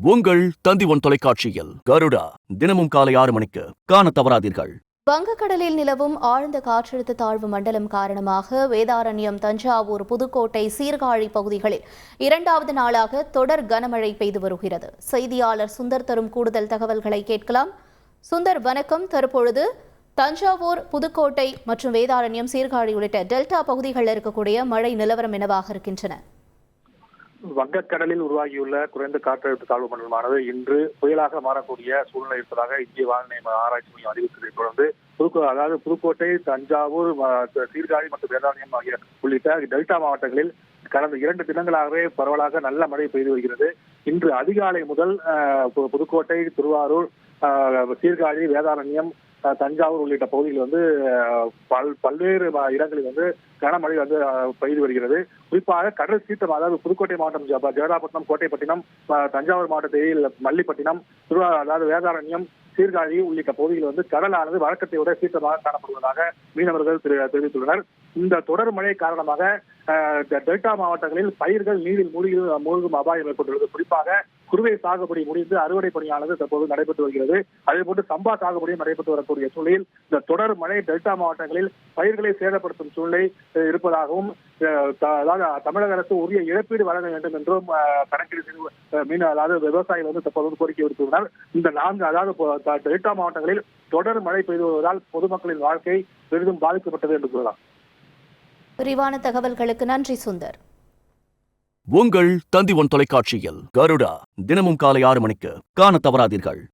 உங்கள் தந்தி1 தொலைக்காட்சியில் கருடா தினமும் காலை 6 மணிக்கு காண தவறாதீர்கள். வங்கக்கடலில் நிலவும் ஆழ்ந்த காற்றழுத்த தாழ்வு மண்டலம் காரணமாக வேதாரண்யம், தஞ்சாவூர், புதுக்கோட்டை, சீர்காழி பகுதிகளில் இரண்டாவது நாளாக தொடர் கனமழை பெய்து வருகிறது. செய்தியாளர் சுந்தர் தரும் கூடுதல் தகவல்களை கேட்கலாம். சுந்தர், வணக்கம். தற்பொழுது தஞ்சாவூர், புதுக்கோட்டை மற்றும் வேதாரண்யம், சீர்காழி உள்ளிட்ட டெல்டா பகுதிகளில் இருக்கக்கூடிய மழை நிலவரம் என்னவாக இருக்கின்றன? வங்கக்கடலில் உருவாகியுள்ள குறைந்த காற்றழுத்த தாழ்வு மண்டலமானது இன்று புயலாக மாறக்கூடிய சூழ்நிலை இருப்பதாக இந்திய வானிலை ஆராய்ச்சி மையம் அறிவித்ததை தொடர்ந்து புதுக்கோட்டை, தஞ்சாவூர், சீர்காழி மற்றும் வேதாரண்யம் ஆகிய உள்ளிட்ட டெல்டா மாவட்டங்களில் கடந்த 2 தினங்களாகவே பரவலாக நல்ல மழை பெய்து வருகிறது. இன்று அதிகாலை முதல் புதுக்கோட்டை, திருவாரூர், சீர்காழி, வேதாரண்யம், தஞ்சாவூர் உள்ளிட்ட பகுதிகளில் பல்வேறு இடங்களில் கனமழை பெய்து வருகிறது. குறிப்பாக கடல் சீற்றம், அதாவது புதுக்கோட்டை மாவட்டம் ஜெகதாப்பட்டினம், கோட்டைப்பட்டினம், தஞ்சாவூர் மாவட்டத்தில் மல்லிப்பட்டினம், வேதாரண்யம், சீர்காழி உள்ளிட்ட பகுதிகளில் கடலானது வழக்கத்தை விட சீற்றமாக காணப்படுவதாக மீனவர்கள் தெரிவித்துள்ளனர். இந்த தொடர் மழை காரணமாக டெல்டா மாவட்டங்களில் பயிர்கள் நீரில் மூழ்கும் அபாயம் ஏற்பட்டுள்ளது. குறிப்பாக குறுவை சாகுபடி முடிந்து அறுவடை பணியானது தற்போது நடைபெற்று வருகிறது. அதேபோன்று சம்பா சாகுபடியும் நடைபெற்று வரக்கூடிய சூழலில் இந்த தொடர் மழை டெல்டா மாவட்டங்களில் பயிர்களை சேதப்படுத்தும் சூழ்நிலை இருப்பதாகவும், தமிழக அரசு உரிய இழப்பீடு வழங்க வேண்டும் என்றும் கணக்கீடு செய்து விவசாயிகள் தற்போது கோரிக்கை விடுத்துள்ளனர். இந்த 4 டெல்டா மாவட்டங்களில் தொடர் மழை பெய்து வருவதால் பொதுமக்களின் வாழ்க்கை பெரிதும் பாதிக்கப்பட்டது என்று கூறலாம். விரிவான தகவல்களுக்கு நன்றி சுந்தர். உங்கள் தந்தி1 தொலைக்காட்சியில் கருடா தினமும் காலை 6 மணிக்கு காண தவறாதீர்கள்.